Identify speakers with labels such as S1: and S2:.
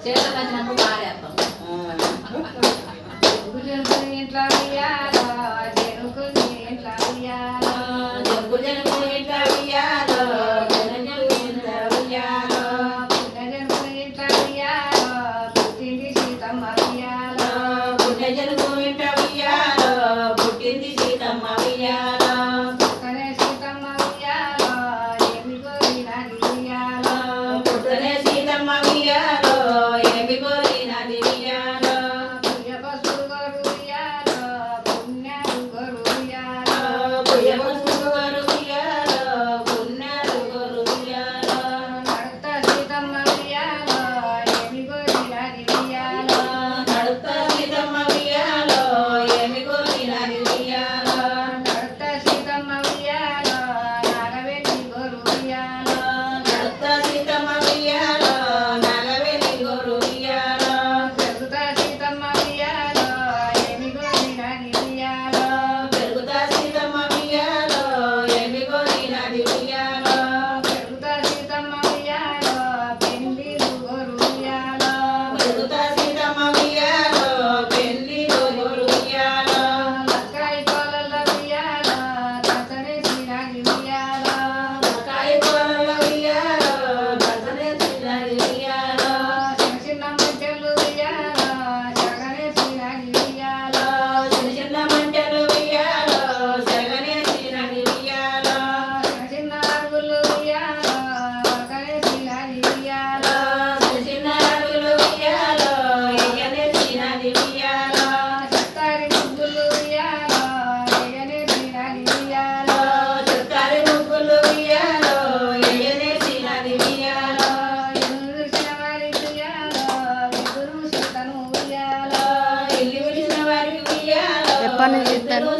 S1: చేతులు వచ్చినప్పుడు పారేస్తాం. ఇంట్లో ఉయ్యాలో జనుకు ఇంట్లో ఉయ్యాలో జనుకు ఇంట్లో ఉయ్యాలో జనుకు ఇంట్లో ఉయ్యాలో పుణ్యజనుకు ఇంట్లో ఉయ్యాలో పుట్టింది సీతమ్మ ఉయ్యాలో పుణ్యజనుకు ఇంట్లో ఉయ్యాలో పుట్టింది సీతమ్మ ఉయ్యాలో పుట్టనే సీతమ్మ ఉయ్యాలో ఏమి కోరినది ఉయ్యాలో పుట్టనే సీతమ్మ ఉయ్యాలో ఏమి కోరినది ఉయ్యాలో పుయ్య పసుపు గోరు ఉయ్యాలో పుణ్యాలు గోరు ఉయ్యాలో పుయ్య పసుపు గోరు ఉయ్యాలో పుణ్యాలు గోరు ఉయ్యాలో నడుత సీతమ్మ ఉయ్యాలో ఏమి కోరినది ఉయ్యాలో నడుత సీతమ్మ ఉయ్యాలో ఏమి కోరినది ఉయ్యాలో నడుత సీతమ్మ ఉయ్యాలో నాగవేలి గోరు ఉయ్యాలో నడుత సీతమ్మ ఉయ్యాలో నాగవేలి గోరు ఉయ్యాలో పెరుగుతా సీతమ్మ ఉయ్యాలో ఏమి కోరినది ఉయ్యాలో పెరుగుతా సీతమ్మ ఉయ్యాలో ఏమి కోరినది ఉయ్యాలో పెరుగుతా సీతమ్మ ఉయ్యాలో పెళ్లిలు గోరు ఉయ్యాలో పెరుగుతా సీతమ్మ ఉయ్యాలో పెళ్లిలు గోరు ఉయ్యాలో లక్కాయి కోలల ఉయ్యాలో దసరే శ్రీరాగి ఉయ్యాలో లక్కాయి కోలల ఉయ్యాలో దసరే శ్రీరాగి ఉయ్యాలో చిన్న చిన్న మంటలు ఉయ్యాలో జగనే శ్రీరాగి ఉయ్యాలో చిన్న చిన్న మంటలు ఉయ్యాలో జగనే శ్రీరాగి ఉయ్యాలో చిన్న చిన్న అరుగులు ఉయ్యాలో జగనే శ్రీరాగి ఉయ్యాలో చిన్న చిన్న అరుగులు ఉయ్యాలో జగనే శ్రీరాగి ఉయ్యాలో చెత్తారి ముగ్గులు ఉయ్యాలో జగనే శ్రీరాగి ఉయ్యాలో చెత్తారి ముగ్గులు ఉయ్యాలో జగనే శ్రీరాగి ఉయ్యాలో ఎదురు విడిచిన వారి ఉయ్యాలో ఎదురు సీతను ఉయ్యాలో ఇల్లు విడిచిన వారి ఉయ్యాలో
S2: ఎప్పటి నుంచి
S1: ఎదురు